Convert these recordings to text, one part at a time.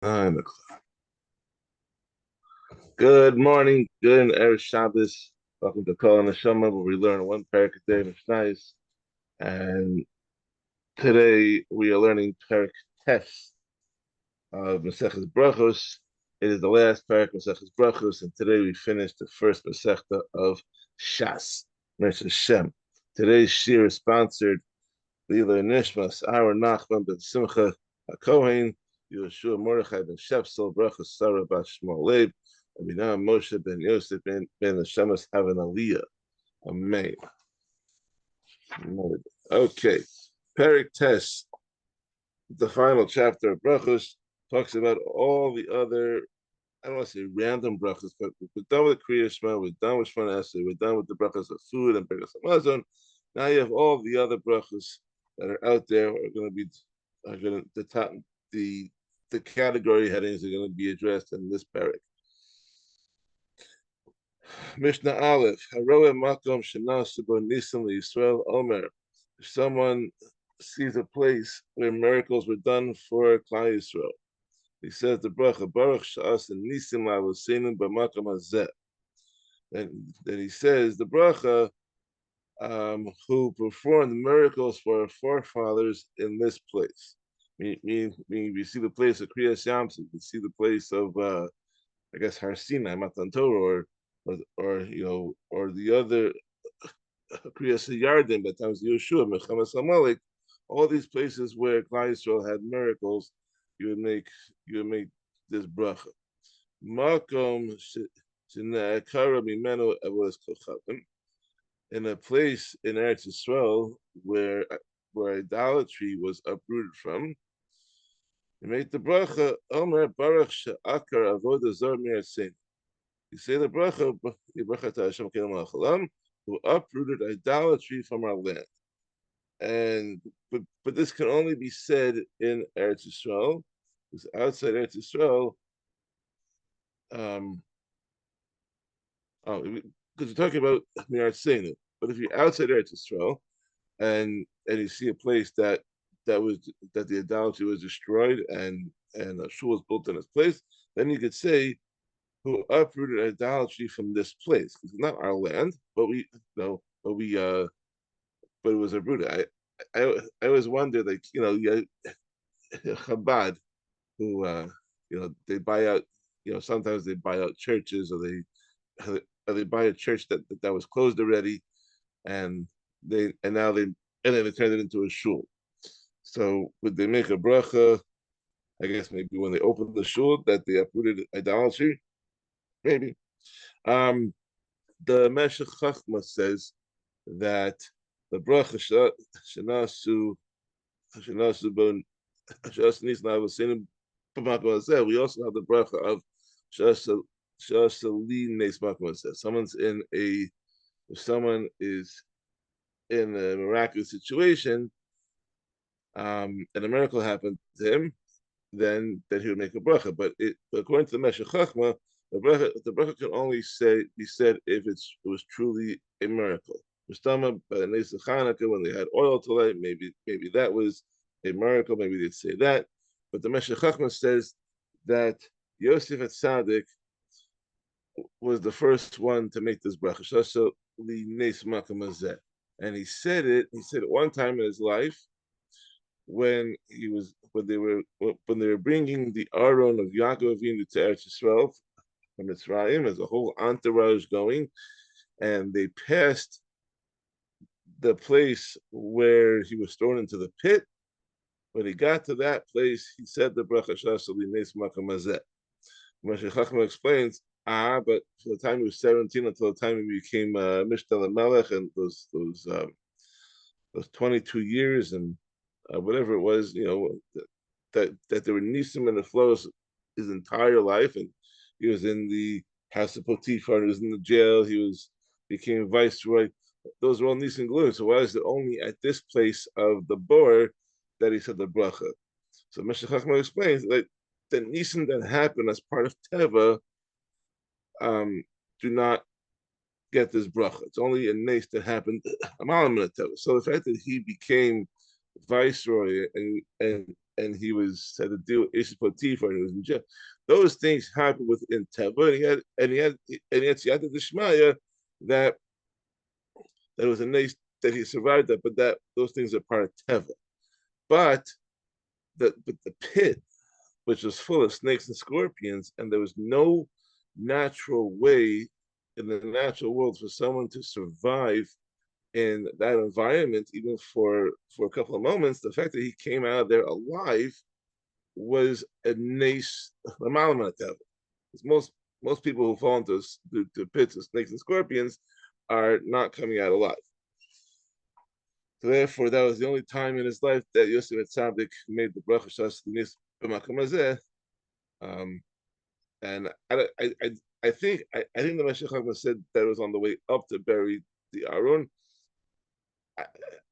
9 o'clock. Good morning, good Erev Shabbos. Welcome to Kol Neshama, where we learn one Perek a day, Mishnayos. And today we are learning Perek Tes of Maseches Brachos. It is the last Perek Maseches Brachos, and today we finish the first Masechta of Shas, Mesh Shem. Today's shir is sponsored Lila Nishmas, Aaron Nachman ben Simcha HaKohen, Yeshua Mordechai ben Shepsel, Brachos Sarah Bas Shmuel Leib, Aminah Moshe ben Yosef ben Hashemas have an aliyah. Amen. Okay. Perek Tes, the final chapter of Brachos, talks about all the other, I don't want to say random brachos, but we're done with Kriya Shema, we're done with Shemana Esrei, we're done with the brachos of food and brachos of Hamazon. Now you have all the other brachos that are out there are going to the category headings are going to be addressed in this parak. Mishnah Aleph, Haroeh Makom Shana Sebo Nisim LeYisrael Omer. If someone sees a place where miracles were done for Klal Yisrael, he says the bracha Baruch Sha'as and Nisim LaVoseinu B'Makom Hazeh. Then he says the bracha who performed miracles for our forefathers in this place. We see the place of Kriyas Yamsuf, we see the place of I guess Har Sinai, Matan Torah, or the other Kriyas Yarden, by times Yeshua, Mechamas Hamalek, all these places where Klal Yisrael had miracles, you would make this bracha. Makom Shenekara Mimenu Avodas Kochavim, in a place in Eretz Yisrael where idolatry was uprooted from. You make the bracha Omer Baruch She'akar Avodah Zar Mi'arseinu. You say the bracha Hashem Keil Malchalam, who uprooted idolatry from our land. And but this can only be said in Eretz Yisrael, because outside Eretz Yisrael, because we're talking about Mi'arseinu. But if you're outside Eretz Yisrael and you see a place that the idolatry was destroyed and a shul was built in its place, then you could say who uprooted idolatry from this place, because it's not our land, but but it was uprooted. I always wonder, like, Chabad, who they buy out, sometimes they buy out churches, or they buy a church that was closed already, and then they turned it into a shul. So would they make a bracha? I guess maybe when they opened the shul that they uprooted idolatry. Maybe. The Meshech Chachma says that the bracha shenasu we also have the bracha of if someone is in a miraculous situation, and a miracle happened to him, then he would make a bracha. But according to the Meshech Chachma, the bracha can only be said if it was truly a miracle. Mustama by the Nesa Chanukah, when they had oil to light, maybe that was a miracle. Maybe they'd say that. But the Meshech Chachma says that Yosef Tzaddik was the first one to make this bracha. So and he said it one time in his life when they were bringing the Aron of Yaakov Avinu to Eretz Yisrael from Mitzrayim. There's a whole entourage going, and they passed the place where he was thrown into the pit. When he got to that place, he said the bracha Shasali Nes Makam Hazeh. Moshe Chachma explains, but from the time he was 17 until the time he became Mishtal Melech, and those 22 years and whatever it was, that there were nisim and the flows his entire life, and he was in the house of Potiphar, he was in the jail, became viceroy. Those were all nisim gloom. So why is it only at this place of the bor that he said the bracha? So Meshech Chachma explains that the nisim that happened as part of teva do not get this bracha. It's only a nes that happened amalim in teva. So the fact that he became viceroy and and he was had to deal with Ish Potiphar, and he was in jail. Those things happened within Teva, and he had Siyata Dishmaya that that was a nice that he survived that, but that those things are part of Teva. But the pit, which was full of snakes and scorpions, and there was no natural way in the natural world for someone to survive in that environment, even for a couple of moments. The fact that he came out of there alive was a nice Because most people who fall into the pits of snakes and scorpions are not coming out alive. So therefore, that was the only time in his life that Yosef Tzaddik made the Brachos b'makom hazeh. And I think the Mashiach Chachma said that it was on the way up to bury the Aron.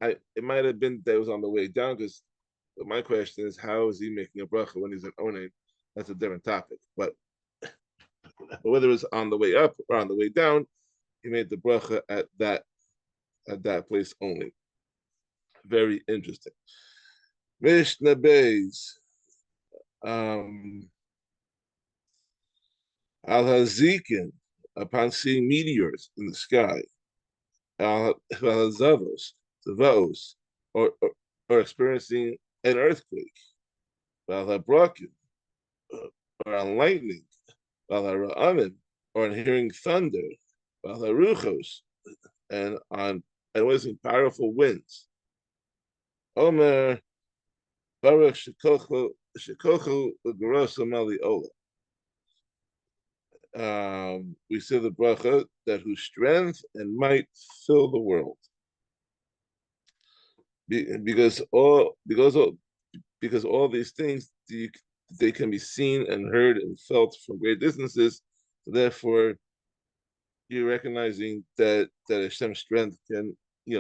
It might have been that it was on the way down, because my question is, how is he making a bracha when he's an onen? That's a different topic. But whether it's on the way up or on the way down, he made the bracha at that place only. Very interesting. Mishnah Beis. Al Hazikin, upon seeing meteors in the sky. Al Hazavos, Zavos, or experiencing an earthquake. Al Habrakim, or on lightning. Al Hara'amim, or on hearing thunder. Al Haruchos, and witnessing powerful winds. Omer Baruch Shekochu U'Gerosa Mali Ola. We say the bracha that whose strength and might fill the world, because all these things they can be seen and heard and felt from great distances. So therefore, you're recognizing that Hashem's strength can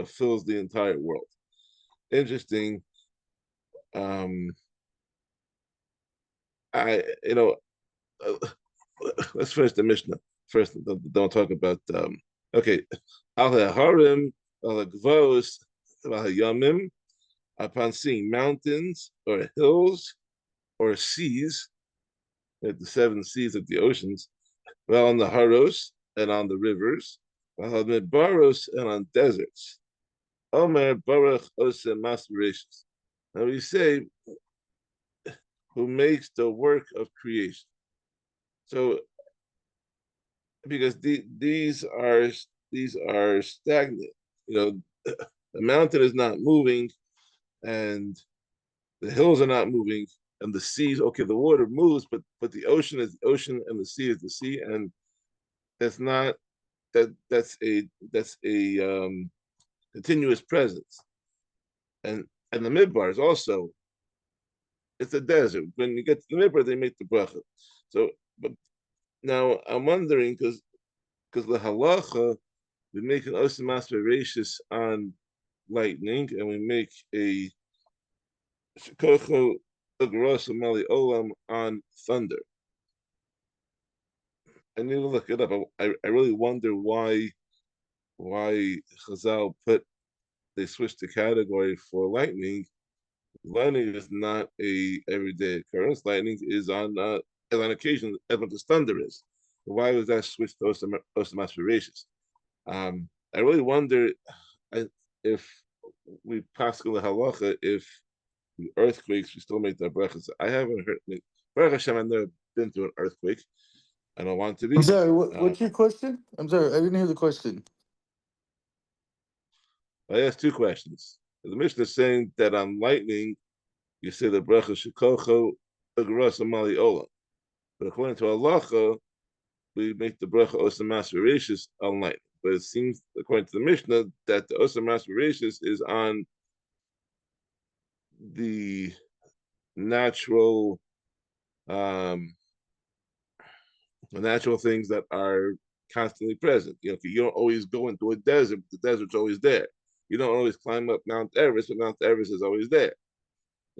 fills the entire world. Interesting. Let's finish the Mishnah first. Don't talk about okay. Al harim, al gvos, al yamim. Upon seeing mountains or hills or seas, like the seven seas of the oceans, well, on the haros and on the rivers, on the baros and on deserts. Omer baruch osem masbereshis. Now we say, who makes the work of creation. So, because these are stagnant, the mountain is not moving, and the hills are not moving, and the seas. Okay, the water moves, but the ocean is the ocean, and the sea is the sea, and that's not that's a continuous presence. And the midbar is also, it's a desert. When you get to the midbar, they make the bracha. So, but now I'm wondering, because the halacha, we make an osamas veracious on lightning, and we make a shikocho agrosa mali olam on thunder. I need to look it up. I really wonder why Chazal they switched the category for lightning. Lightning is not a everyday occurrence. Lightning is on occasion, as much as thunder is. Why was that switched to osamas veracious? I really wonder if we pascal the halacha, if the earthquakes we still make the brachas. I haven't heard. Baruch Hashem, I've never been through an earthquake. I don't want to be. I'm sorry. What's your question? I'm sorry, I didn't hear the question. I asked two questions. The Mishnah is saying that on lightning, you say the bracha shekocho agrosa mali olam, but according to halacha, we make the bracha osamas veracious on lightning. But it seems, according to the Mishnah, that the osamas veracious is on the natural things that are constantly present. You don't always go into a desert, but the desert's always there. You don't always climb up Mount Everest, but Mount Everest is always there.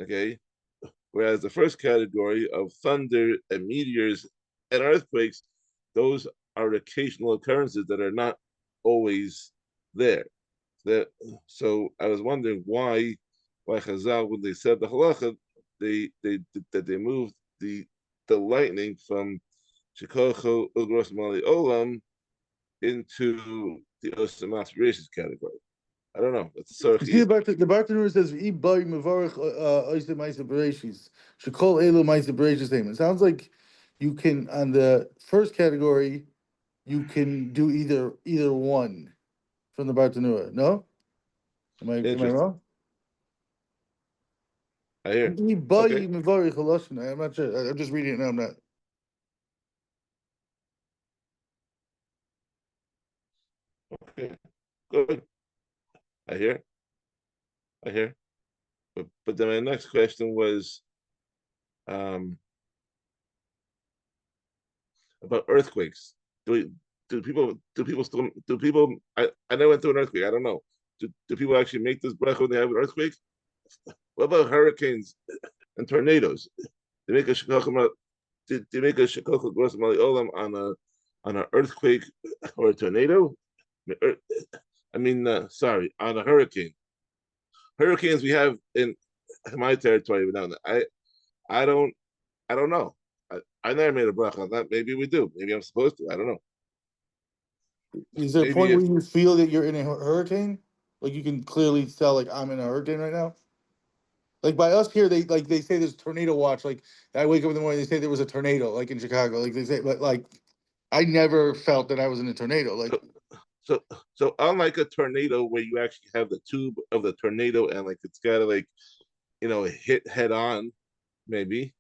Okay? Whereas the first category of thunder and meteors and earthquakes, those are occasional occurrences that are not always there. So I was wondering why Chazal, when they said the halacha, that they moved the lightning from Shikocho Ugros Mali Olam into the Osam aspirations category. I don't know. That's You see Sarchi. the Bartanura says Ibai Mavarich Oisa Maisa Bereshis. Should call Elo Maisa Bereshis name. It sounds like you can on the first category you can do either one from the Bartanura. No? Am I Interesting. wrong? I hear. Okay. Ibai Mavarich Holoshina. I'm not sure. I'm just reading it now. I'm not. Okay. Good. I hear. I hear. But then my next question was um, about earthquakes. Do we, do people still do people I never went through an earthquake. I don't know. Do people actually make this bracha when they have an earthquake? What about hurricanes and tornadoes? They make a shekachah. They make a shekachah gross mali olam on an earthquake or a tornado. I mean, sorry, on a hurricane. Hurricanes we have in my territory now. I don't I don't know. I never made a bracha on that. Maybe we do. Maybe I'm supposed to. I don't know. Is there a Maybe point where if you feel that you're in a hurricane? Like you can clearly tell, like I'm in a hurricane right now. Like by us here, they say there's tornado watch. Like I wake up in the morning, they say there was a tornado, like in Chicago. Like they say, but like I never felt that I was in a tornado. Like so so so unlike a tornado where you actually have the tube of the tornado and like it's gotta like hit head on maybe,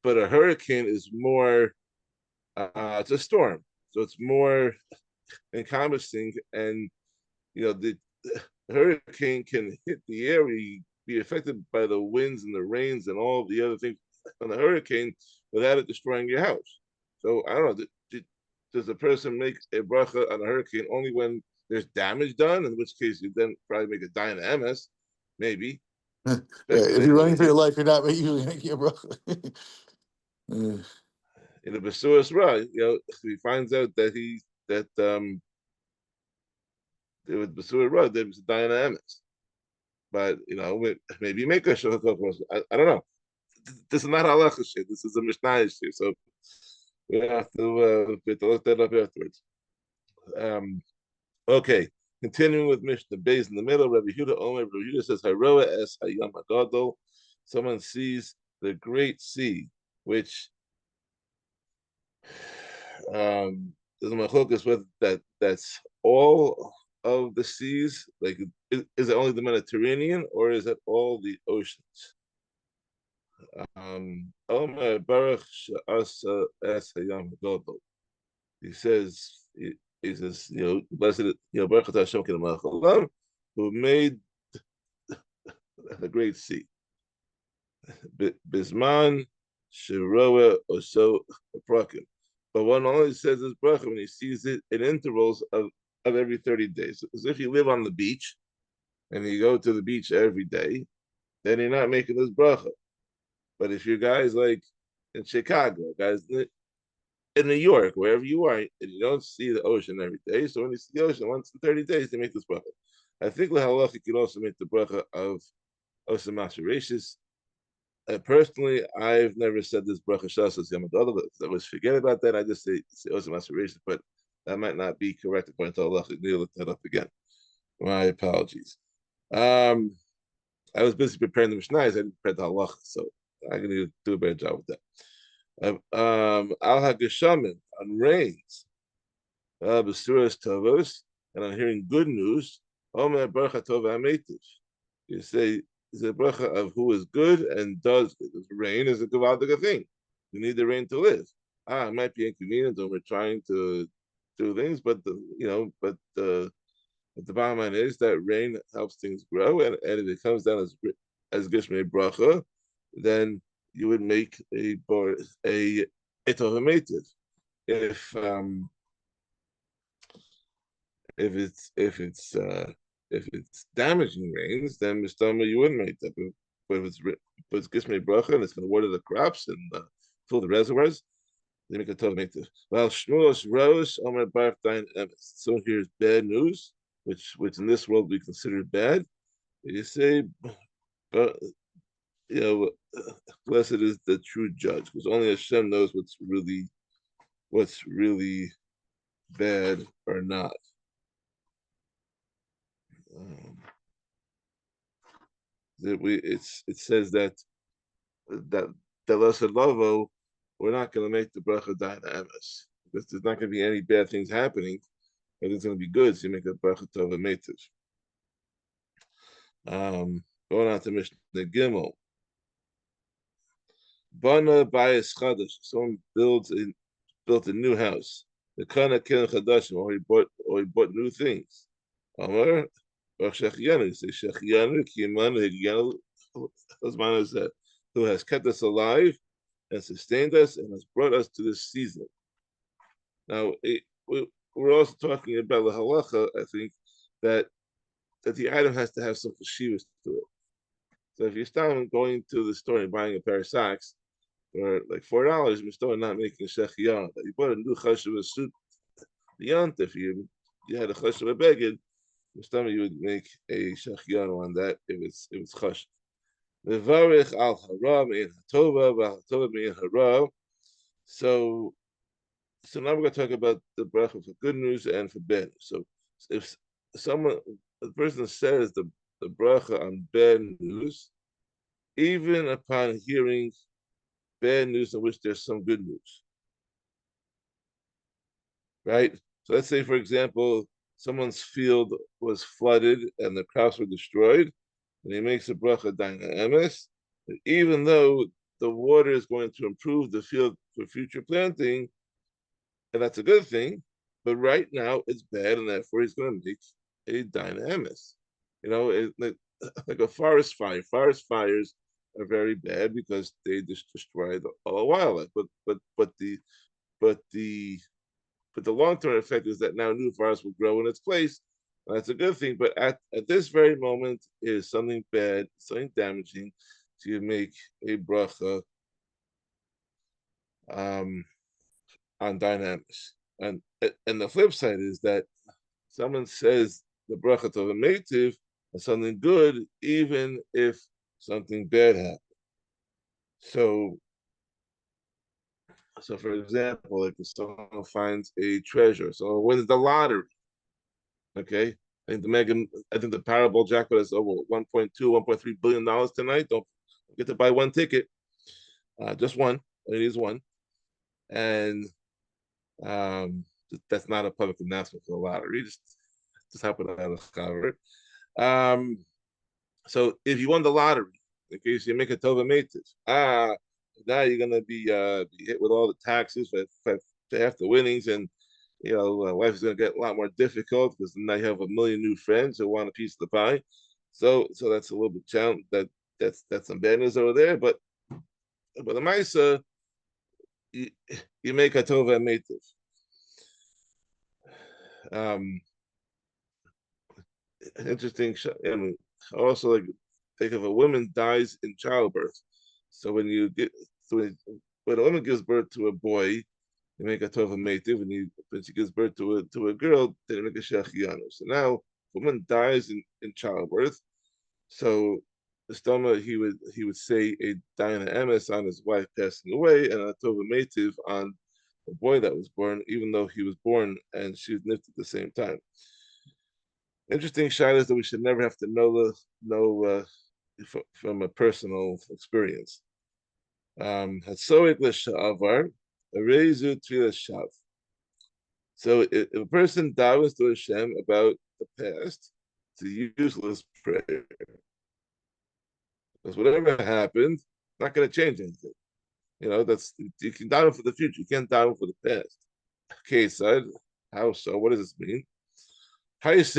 but a hurricane is more it's a storm, so it's more encompassing, and the hurricane can hit the area, be affected by the winds and the rains and all the other things on the hurricane without it destroying your house. So I don't know. Does the person make a bracha on a hurricane only when there's damage done? In which case, you then probably make a dayan MS, maybe if you're speculate. But running for your life, you're not usually making a bracha. in the Basuras Ra, he finds out that there was Basura Ra, there was a dayan MS. But maybe make a shulchan. I don't know. This is not halacha shit. This is a Mishnayos shit. So we have to look that up afterwards. Um, okay, continuing with Mishnah Beis in the middle. Rabbi Huda Omer. Rabbi Huda says, "Haroa es hayam hagadol." Someone sees the great sea, which there's a machlokas with that's all of the seas. Like, is it only the Mediterranean or is it all the oceans? Omer Baruch Sha'asa Es Hayam Gadol. He says, blessed, Baruch Atah Hashem Ken Melech Olam, who made the great sea. Bisman Shiroa Oso Prakim. But one only says this bracha when he sees it in intervals of every 30 days. So if you live on the beach and you go to the beach every day, then you're not making this bracha. But if you're guys like in Chicago, guys in New York, wherever you are, and you don't see the ocean every day, so when you see the ocean once in 30 days, they make this bracha. I think Lahalach you can also make the bracha of Osam Masharashis. Personally, I've never said this bracha shasas yamadol. I always forget about that. I just say Osam Masharashis, but that might not be correct according to Allah. I need to look that up again. My apologies. I was busy preparing the Mishnayos. I didn't prepare the halacha, so I'm going to do a better job with that. Al Hageshamin on rains, Basuras Tavos, and I'm hearing good news. Omer Bracha Tova Ametiv. You say it's a bracha of who is good and does good. Rain is a gewaldige thing. You need the rain to live. It might be inconvenient when we're trying to do things, but the bottom line is that rain helps things grow, and if it comes down as Gishmei Bracha, then you would make a etohamative. If if it's if it's if it's damaging rains, then Mistama you wouldn't make that. But if it's Gishmei Bracha and it's going to water the crops and fill the reservoirs, they make a tohamative. Well, Shmulos Rosh Omer Barf Dain Emes. So here's bad news, which in this world we consider bad. You say, but you know, blessed is the true judge, because only Hashem knows what's really bad or not. Um, it says that the lesser lovo, we're not going to make the bracha dynamis because there's not going to be any bad things happening, but it's going to be good. So you make a bracha tova metiv. Going on to Mishnah Gimel. Bana bayis chadash. Someone built a new house. The kana ken chadashim, or he bought new things. Amar or shechianu. Say shechianu kiyamanu higyanu. Osman is that who has kept us alive and sustained us and has brought us to this season. Now we're also talking about the halacha. I think that the item has to have some cheshivas to it. So if you're starting going to the store and buying a pair of socks for like $4, you're still not making a shechiah. You bought a new chashuva suit. Beyond if you had a chashuva beged, you would make a shechiah on that if it's chash. Mevarich al hara me'in hatova v'hatova me'in hara. So now we're going to talk about the bracha for good news and for bad news. So if the person says the bracha on bad news, even upon hearing bad news in which there's some good news, right? So let's say, for example, someone's field was flooded and the crops were destroyed, and he makes a bracha dynamis, even though the water is going to improve the field for future planting, and that's a good thing, but right now it's bad, and therefore he's going to make a dynamis. Like a forest fire. Forest fires are very bad because they just destroy all the wildlife. But the long term effect is that now new forests will grow in its place. That's a good thing. But at this very moment is something bad, something damaging. So you make a bracha on dynamics. And the flip side is that someone says the bracha to the native is something good, even if something bad happened. So for example, like if someone finds a treasure, so wins the lottery, okay? I think the Powerball jackpot is over 1.2, $1.3 billion tonight. Don't get to buy one ticket, just one. It is one, and that's not a public announcement for the lottery. Just happen to have a cover. So if you won the lottery, in case you make a tova metiv, now you're gonna be hit with all the taxes for half the winnings, and life is gonna get a lot more difficult because now you have a million new friends who want a piece of the pie. So that's a little bit challenge. That's some bad news over there, but the Maisa, you make a tova metiv. Interesting. I mean, also like think if a woman dies in childbirth. So when a woman gives birth to a boy, you make a tova metiv. When she gives birth to a girl, they make a shechianu. So now, if a woman dies in childbirth, so the stoma he would say a dina emes on his wife passing away and a tova metiv on the boy that was born, even though he was born and she was nipped at the same time. Interesting shot is that we should never have to know from a personal experience. So if a person davens to Hashem about the past, it's a useless prayer. Because whatever happened, not going to change anything. You can daven for the future. You can't daven for the past. Okay, so how so? What does this mean? If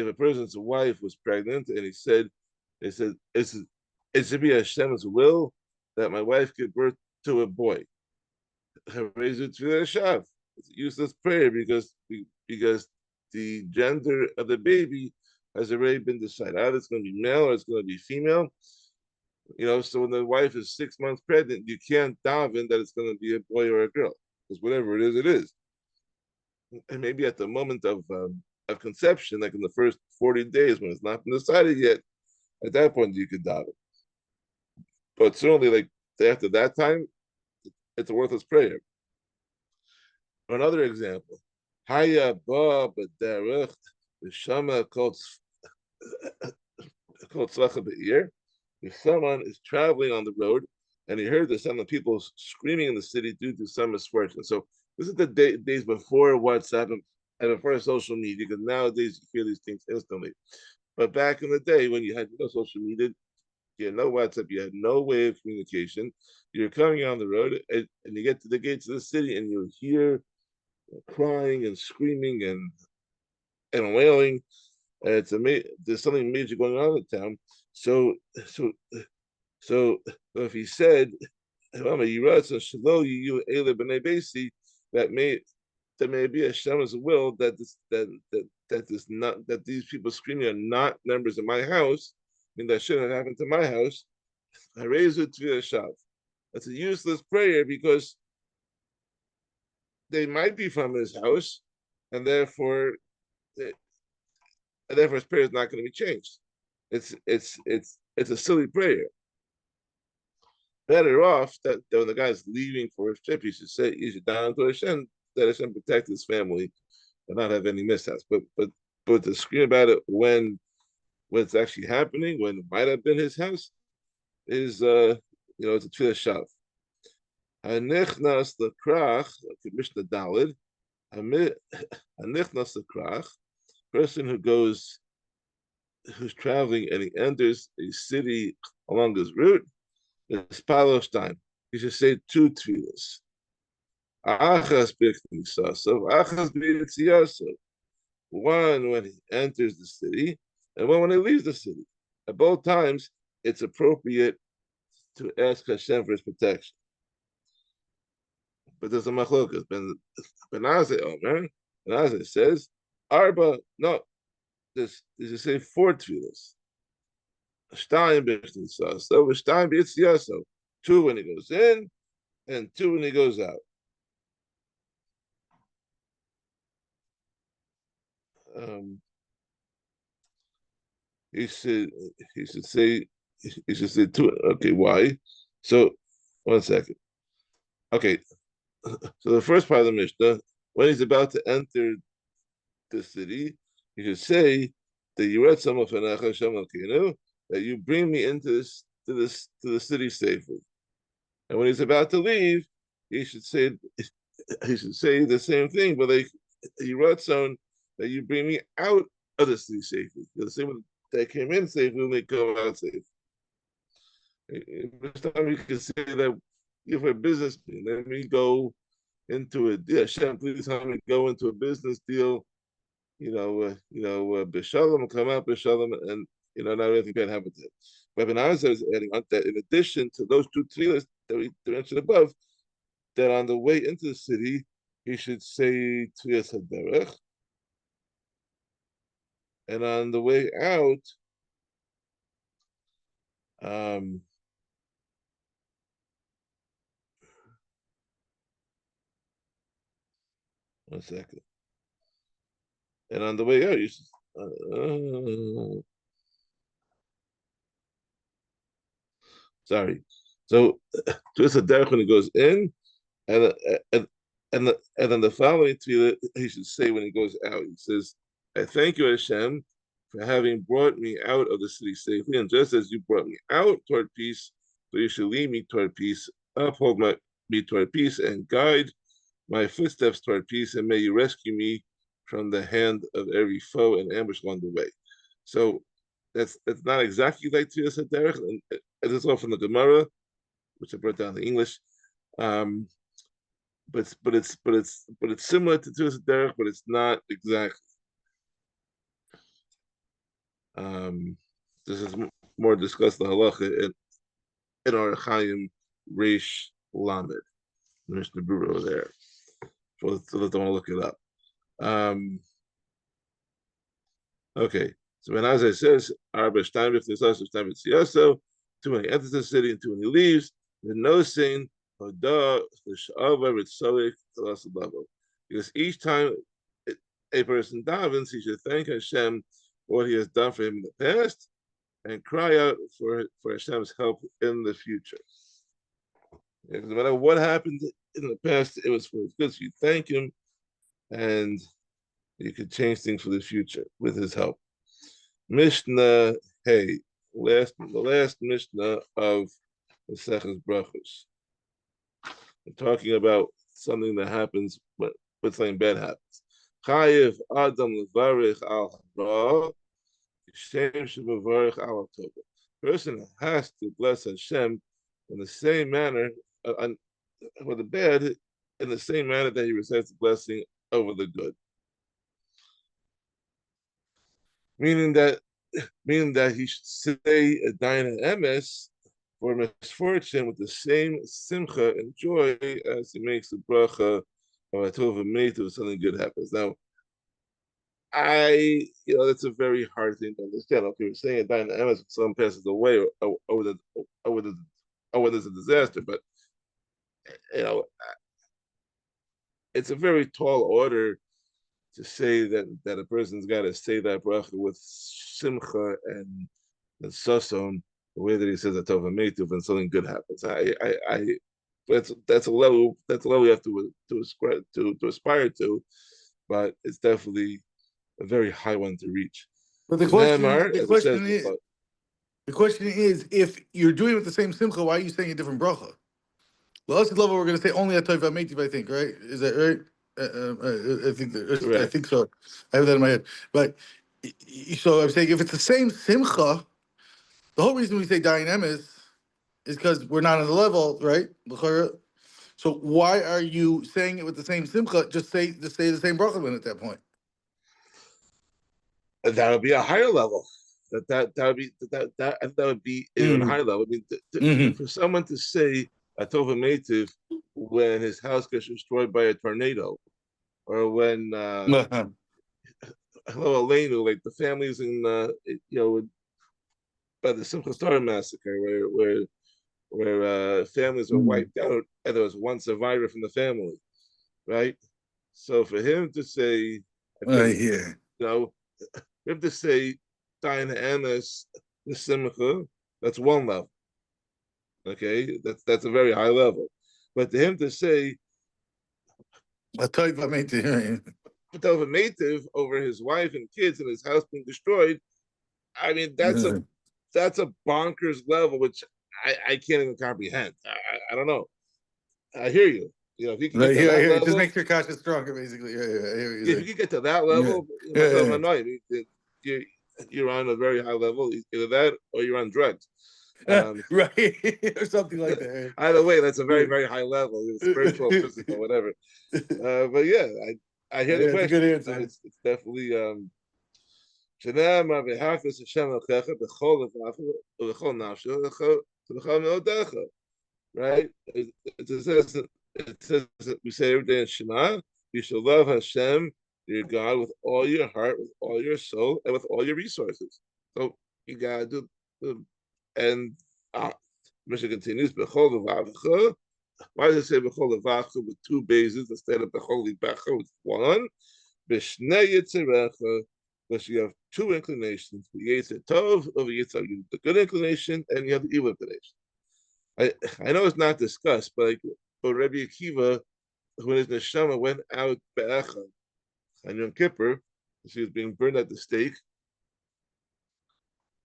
a person's wife was pregnant and they said it should be Hashem's will that my wife give birth to a boy. It's a useless prayer because the gender of the baby has already been decided. Either it's going to be male or it's going to be female. So when the wife is 6 months pregnant, you can't daven that it's going to be a boy or a girl, because whatever it is, it is. And maybe at the moment of of conception, like in the first 40 days when it's not been decided yet, at that point you could daven. But certainly, like after that time, it's a worthless prayer. Or another example, Haya ba b'derech v'shama kol tzlacha be'ir. If someone is traveling on the road and he heard the sound of people screaming in the city due to some misfortune. So this is the days before WhatsApp and before social media, because nowadays you hear these things instantly. But back in the day when you had no social media, you had no WhatsApp, you had no way of communication. You're coming on the road and you get to the gates of the city and you hear crying and screaming and wailing. There's something major going on in the town. So so so if he said, that may that may be Hashem's will that this not that these people screaming are not members of my house. I mean that shouldn't have happened to my house. I raise it to a shav. That's a useless prayer because they might be from his house, and therefore his prayer is not going to be changed. It's a silly prayer. Better off that when the guy's leaving for his trip, you should down to Hashem that Hashem protect his family and not have any mishaps. But to scream about it when it's actually happening, when it might have been his house, is it's a tefillah shav. Hanichnas lekrach, Mishnah Dalid. Hanichnas lekrach, person who's traveling and he enters a city along his route. It's Palestine. You should say two tefillahs. Achas b'knisasov, achas b'yitziasov. One when he enters the city, and one when he leaves the city. At both times, it's appropriate to ask Hashem for his protection. But there's a machlokas. Ben Omer. Ben says, Arba, no, this you say four tefillahs. Shtayim b'knisasov, v'shtayim b'yitziasov. Two when he goes in, and two when he goes out. He should say two. Okay, why? So 1 second. Okay, so the first part of the Mishnah, when he's about to enter the city, he should say that you read some of that you bring me into the city safely. And when he's about to leave, he should say the same thing, but like you wrote some that you bring me out of the city safely. The same way they came in safely when they go out safely. This time you can say that if a business, let me go into a deal. Hashem, please help me go into a business deal. B'shalom, come out b'shalom, and not everything bad happen to him. But Ben Azar is adding on that in addition to those two tefillahs that we mentioned above, that on the way into the city, he should say Tefillas HaDerech, and on the way out, 1 second. And on the way out, you should. Sorry. So Tefillas HaDerech when he goes in, and then the following tefillah he should say when he goes out. He says, "I thank you, Hashem, for having brought me out of the city safely, and just as you brought me out toward peace, so you should lead me toward peace, uphold me toward peace, and guide my footsteps toward peace, and may you rescue me from the hand of every foe and ambush along the way." So that's not exactly like Tefillas HaDerech, and it's all from the Gemara, which I brought down in English. But it's similar to Tefillas HaDerech, but it's not exactly. This is more discussed the halacha in our Chaim Reish Lamed, Mishnah Berurah there. So don't want to look it up. Okay, so when Azai says Arba Shtaim if there's also Shtaim Tziyaso, two when he enters the city and two when he leaves, there's no saying Hoda the Sha'ava Ritzolik Telas Lavo, because each time a person davens, he should thank Hashem for what he has done for him in the past and cry out for Hashem's help in the future. Because no matter what happened in the past, it was for his good. So you thank him, and you could change things for the future with his help. Mishnah Hey, the last Mishnah of the Seches Brachos. We're talking about something that happens when something bad happens. Chayev Adam levarich al hara, Hashem shemevarich al tova. Person has to bless Hashem in the same manner for the bad, in the same manner that he recites the blessing over the good. Meaning that he should say a daina emes for misfortune with the same simcha and joy as he makes the bracha of a tova meitu if something good happens. Now, that's a very hard thing to understand. Okay, we're saying a daina emes if someone passes away or there's a disaster, but it's a very tall order to say that a person's got to say that bracha with simcha and sason, the way that he says a tova meitu when something good happens. That's a level we have to aspire to, but it's definitely a very high one to reach. But the question is, if you're doing it with the same simcha, why are you saying a different bracha? Well, last level we're going to say only a tova meitu, I think, right? Is that right? I think so. I have that in my head. But so I'm saying if it's the same simcha, the whole reason we say dayan emes is because we're not on the level, right? So why are you saying it with the same simcha? Just say the same bracha at that point. That would be a higher level. That would be even higher level. I mean, for someone to say a tova meitu when his house gets destroyed by a tornado, or when hello Aleinu, like the families in by the Simchas Torah massacre, where families were wiped out, and there was one survivor from the family, right? So for him to say, him to say dayan emes the simcha, that's one level. Okay, that's a very high level. But to him to say a tova meitu over his wife and kids and his house being destroyed, I mean that's a bonkers level, which I can't even comprehend. I don't know. I hear you. If you can get to that level, it just makes your kasha stronger, basically. If you can get to that level, you're on a very high level. Either that or you're on drugs. Right, or something like that. Either way, that's a very, very high level, spiritual, physical, whatever. But yeah, I hear the question. It's a good answer. It's definitely right? It says we say every day in Shema, you shall love Hashem, your God, with all your heart, with all your soul, and with all your resources. So you gotta do. And Mishnah continues, Bechol Levavecha. Why does it say Bechol Levavecha with two bases instead of Bechol Levavecha with one? B'shnei Yitzirecha, because you have two inclinations, the Yetzer Tov over Yetzer, the good inclination, and you have the evil inclination. I know it's not discussed, but Rabbi Akiva, when his neshama went out be'echad on Yom Kippur, she was being burned at the stake.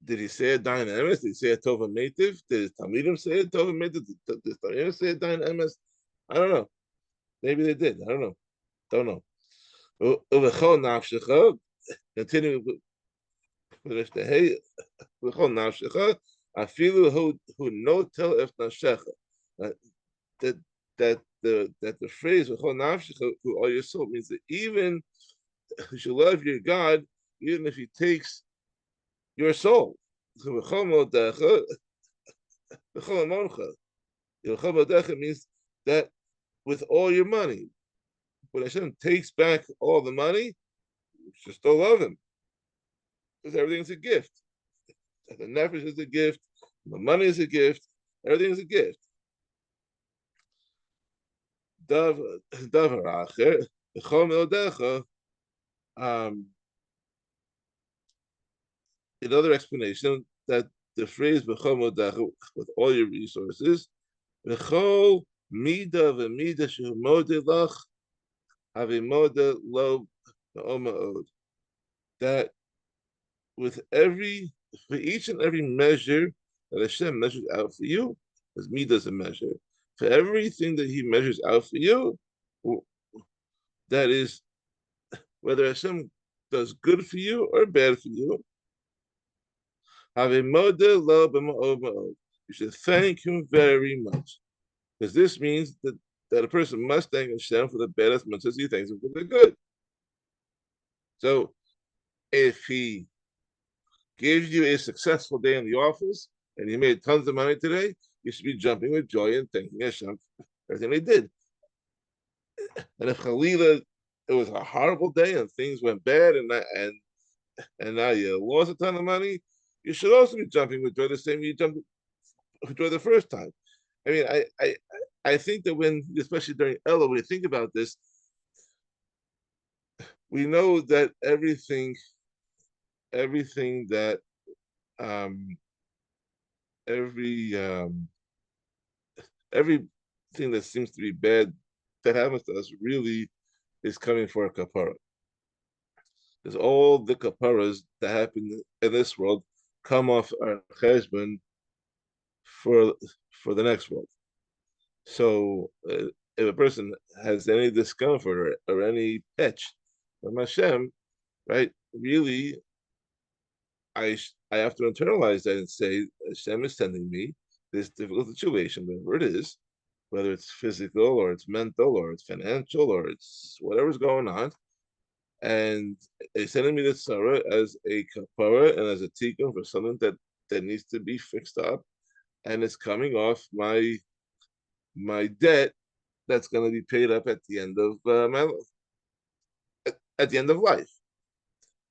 Did he say a dayan emes? Did he say a tova meitu? Did his talmidim say a tova meitu? Did his talmidim say a dayan emes? I don't know. Maybe they did. I don't know. Don't know. Uvechol nafshecha. Continuing with the hey. Uvechol nafshecha. Afilu who no tell if nafshecha. That the phrase "v'chol nafshecha" through all your soul means that even you should love your God, even if He takes your soul. So v'chol modecha means that with all your money, when Hashem takes back all the money, you should still love Him because everything's a gift. The nefesh is a gift, the money is a gift, everything is a gift. Davar acher, b'chol meodecha, Um, Another explanation that the phrase "b'chol with all your resources, b'chol mida v'mida shehumode lach havimoda lo ba'omaod, that with every for each and every measure that Hashem measures out for you, as me does a measure. For everything that He measures out for you, that is whether Hashem does good for you or bad for you, have a model love you should thank Him very much, because this means that a person must thank Hashem for the bad as much as he thanks Him for the good. So if He gives you a successful day in the office and you made tons of money today, you should be jumping with joy and thanking Hashem for everything they did. And if Khalila, it was a horrible day and things went bad and now you lost a ton of money, you should also be jumping with joy the same way you jumped with joy the first time. I mean, I think that when, especially during Ella, when you think about this, we know that everything that um, every everything that seems to be bad that happens to us really is coming for a kapara. Because all the kaparas that happen in this world come off our cheshbon for the next world. So if a person has any discomfort or any pitch from Hashem, right? Really, I have to internalize that and say Hashem is sending me this difficult situation, whatever it is, whether it's physical or it's mental or it's financial or it's whatever's going on, and it's sending me the tzara as a kapara and as a tikkun for something that needs to be fixed up, and it's coming off my debt that's going to be paid up at the end of at the end of life.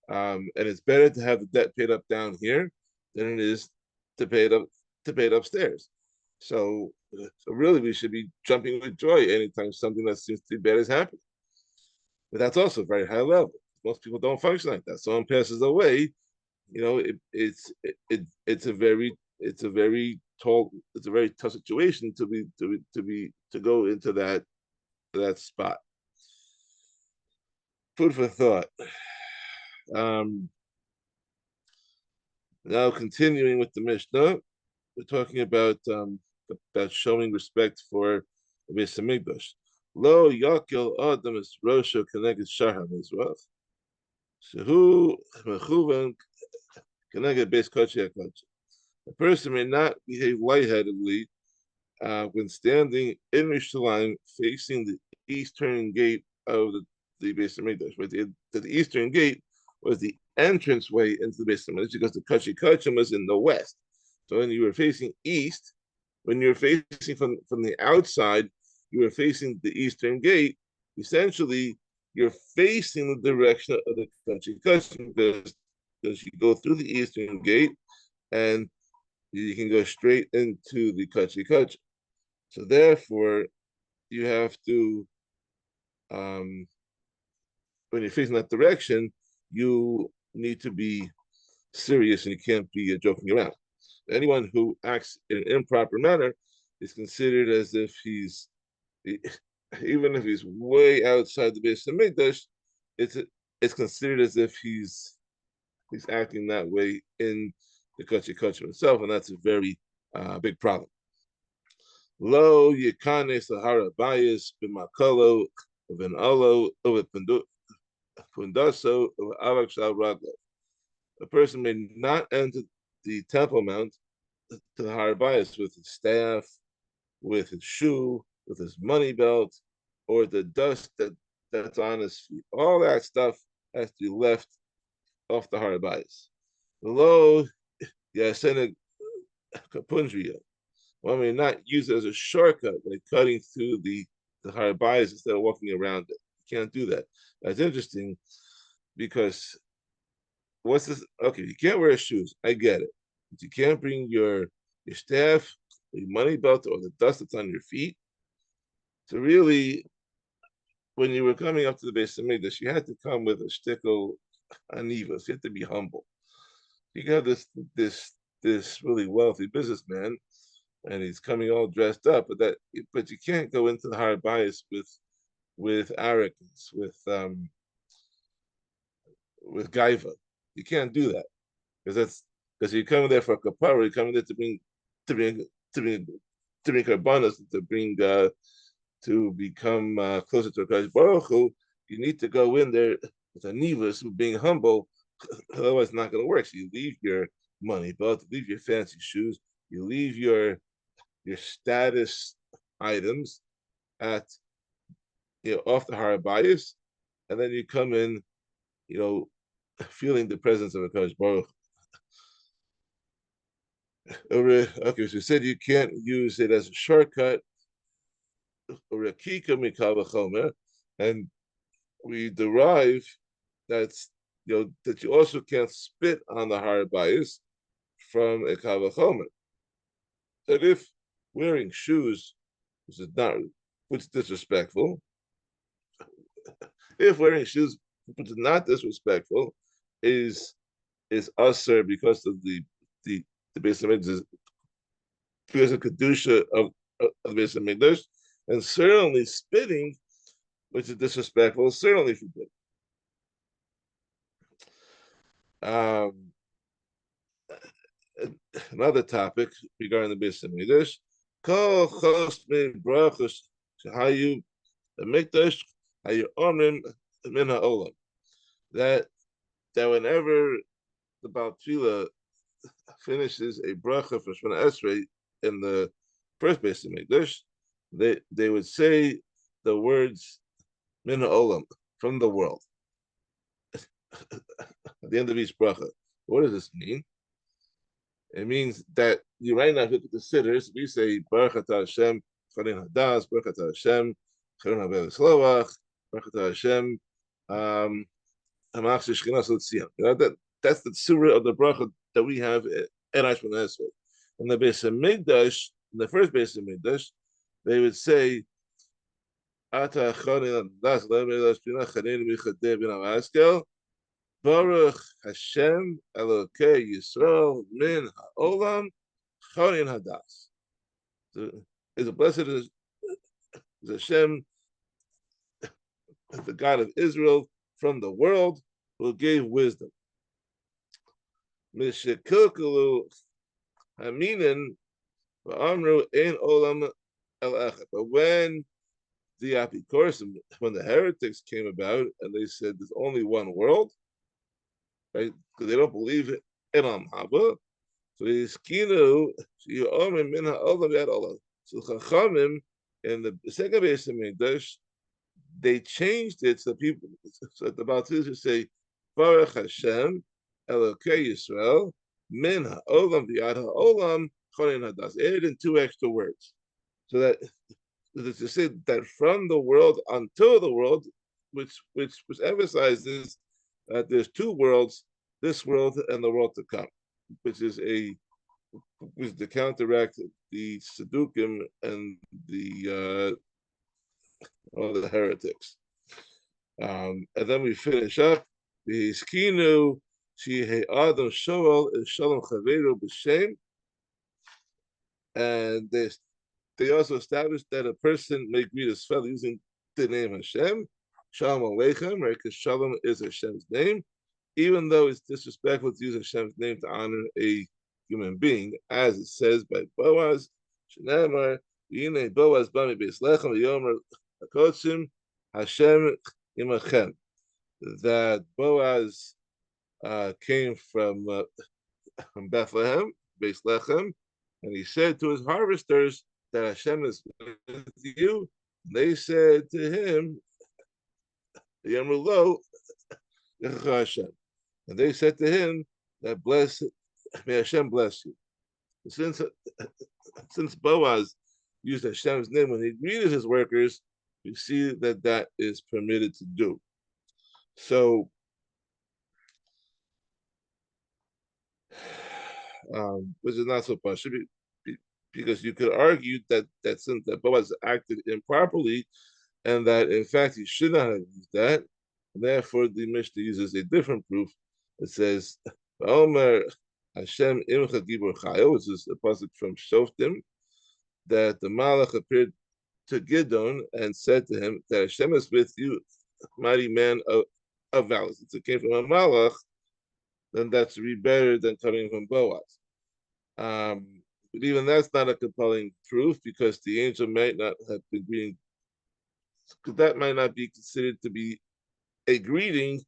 And it's better to have the debt paid up down here than it is to pay it upstairs. So really, we should be jumping with joy anytime something that seems to be bad is happening. But that's also very high level. Most people don't function like that. Someone passes away, it's a very tough situation to go into that spot. Food for thought. Now continuing with the Mishnah, we're talking about showing respect for the Beis Hamikdash. Lo yakil adam is rosho connected shaham Mizrach. Shehu mechuven connected Beis Kodesh HaKodesh. A person may not behave lightheadedly when standing in Yerushalayim facing the eastern gate of the Beis Hamikdash. Right? The eastern gate was the entrance way into the Beis Hamikdash because the Kachi Kachim was in the west. So when you were facing east, when you're facing from the outside, you were facing the eastern gate. Essentially, you're facing the direction of the Kachi Kachim because you go through the eastern gate and you can go straight into the Kachi Kachim. So therefore, you have to, when you're facing that direction, you need to be serious and you can't be joking around. Anyone who acts in an improper manner is considered as if even if he's way outside the Beis Hamikdash, it's considered as if he's acting that way in the Kachi Kachim itself, and that's a very big problem. Lo yikane sahara bias b'makalo v'nalo v'pundaso v'avak shal raglo. A person may not enter the Temple Mount to the Har Bias with his staff, with his shoe, with his money belt, or the dust that's on his feet. All that stuff has to be left off the Har Bias. Lo yasena kapundria. One may not use it as a shortcut, like cutting through the Har Bias instead of walking around it. You can't do that. That's interesting because what's this? Okay, you can't wear shoes. I get it. But you can't bring your staff, your money belt, or the dust that's on your feet. So really, when you were coming up to the base of Mikdash, you had to come with a shtickle anivas. You had to be humble. You got this really wealthy businessman, and he's coming all dressed up, but you can't go into the hard bias with arrogance, with gaiva. You can't do that because you're coming there for a kapara. You're coming there to bring to bring to bring karbanas, to bring to become closer to Hakadosh Baruch Hu. You need to go in there with a nivus, being humble. Otherwise, it's not going to work. So you leave your money belt, you leave your fancy shoes, you leave your status items at off the harabayas, and then you come in, you know, feeling the presence of Hakadosh Baruch. Okay, so we said you can't use it as a shortcut or a kika mikavachomer, and we derive that's that you also can't spit on the harabayas from a kavachomer. That if wearing shoes, which is not, which is disrespectful, if wearing shoes, which is not disrespectful, is usher because of the base of Mikdash, because of kedusha of the base of Mikdash, and certainly spitting, which is disrespectful, is certainly forbidden. Um, another topic regarding the base of Mikdash, kol chos min brachos shahayu Mikdash hayu omrim min ha'olam. That whenever the Baal Tefillah finishes a bracha for Shemona Esrei in the first base of Mikdash, they would say the words min ha'olam, from the world, at the end of each bracha. What does this mean? It means that you right now have to consider, so we say Baruch Atah Hashem, Charin Hadas, Baruch Atah Hashem, Charin Havel Slovach, Baruch Atah Hashem, Hamach Shechina Sotzion. That's the surah of the bracha that we have at Ashman Esrei. In the base of Mikdash, in the first base of Mikdash, they would say Ata Charin Hadas, Lemelas Pina Charin Michadeh Bin Amaskel, Baruch Hashem Elokei Yisrael Min Haolam Charin Hadas. Is a blessed is Hashem, the God of Israel from the world, who gave wisdom. Mishikilkalu Haminin Amru Ein Olam El Echad. But when the Apikoros, when the heretics came about and they said there's only one world, right? Because they don't believe in Elam Haba. So Yiskinu, Yomer Min Ha'olam Yad Olam. So Chachamim in the second base of Mikdash, they changed it so people, so the Baal Tefillah say, Baruch Hashem, Elokei Yisrael, Min Ha'olam V'yad Ha'olam, Chorin Hadas. Added in two extra words. So that to say that from the world until the world, which emphasizes that there's two worlds, this world and the world to come, which is to counteract the Sadukim and the heretics. And then we finish up the Skinu Shi Adam Shoel Shalom Chaveru B'Shem, and they also established that a person may greet his fellow using the name Hashem, Shalom Aleichem, right? Because Shalom is Hashem's name, even though it's disrespectful to use Hashem's name to honor a human being, as it says by Boaz, Shenamar, Yine Boaz Bami Beis Lechem, Yomer Hakotzim, Hashem Imachem. That Boaz came from Bethlehem, Beis Lechem, and he said to his harvesters that Hashem is with you. They said to him, Yamrulo, Hashem. And they said to him that may Hashem bless you. Since Boaz used Hashem's name when he greeted his workers, we see that is permitted to do. So, which is not so partial, because you could argue that since that Boaz acted improperly, and that in fact he should not have used that. Therefore, the Mishnah uses a different proof. It says, "Omer Hashem imcha gibor chayo," which is a pasuk from Shoftim, that the Malach appeared to Gidon and said to him that Hashem is with you, mighty man of valor. Since it came from a Malach, then that's really better than coming from Boaz. But even that's not a compelling proof because the angel might not have been greeting, because that might not be considered to be a greeting,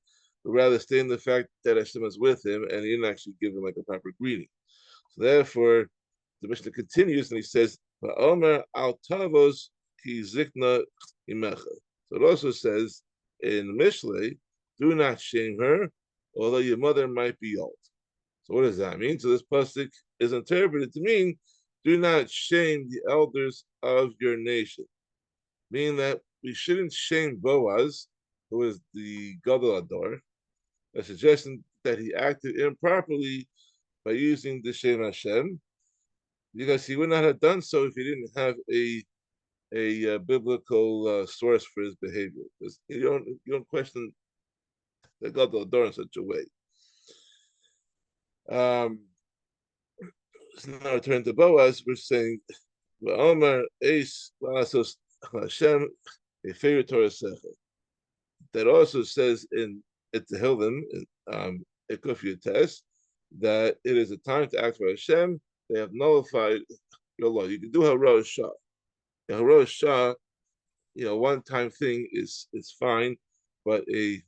but rather stating the fact that Hashem is with him and he didn't actually give him like a proper greeting. So therefore, the Mishnah continues and he says, "Omer al tavos ki zikna imecha." So it also says in Mishlei, "Do not shame her, although your mother might be old." So what does that mean? So this pasuk is interpreted to mean, "Do not shame the elders of your nation," meaning that we shouldn't shame Boaz, who is the Gadol Ador, a suggestion that he acted improperly by using the Shem Hashem, because he would not have done so if he didn't have a biblical source for his behavior. Because you don't question the Gadol Ador in such a way. So now return to Boaz. We're saying, "Omar Eis Lasos Hashem a favorite Torah Sefer." That also says in Tehillim, Ekuf Test, that it is a time to act for Hashem. They have nullified your law. You can do Harosh Shah. Harosh Shah, one-time thing is fine, but a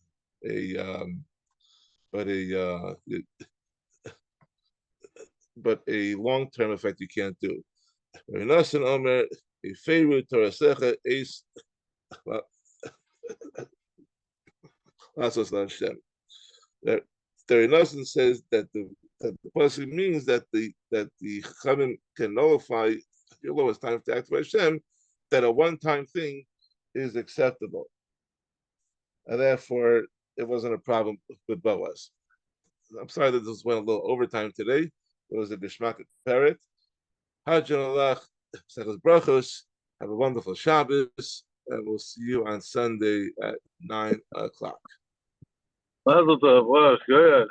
long-term effect you can't do. Nasan Omer a favorite Torah Secha is Lasos Hashem. That Nasan says that the pasuk means that the Chachamim can nullify your law. It's time to act for Hashem. That a one-time thing is acceptable, and therefore it wasn't a problem with Boaz. I'm sorry that this went a little overtime today. It was a Geshmak Perek. Hajjan Allah, Brachos. Have a wonderful Shabbos, and we'll see you on Sunday at 9 o'clock. Mazel tov. Wow, good.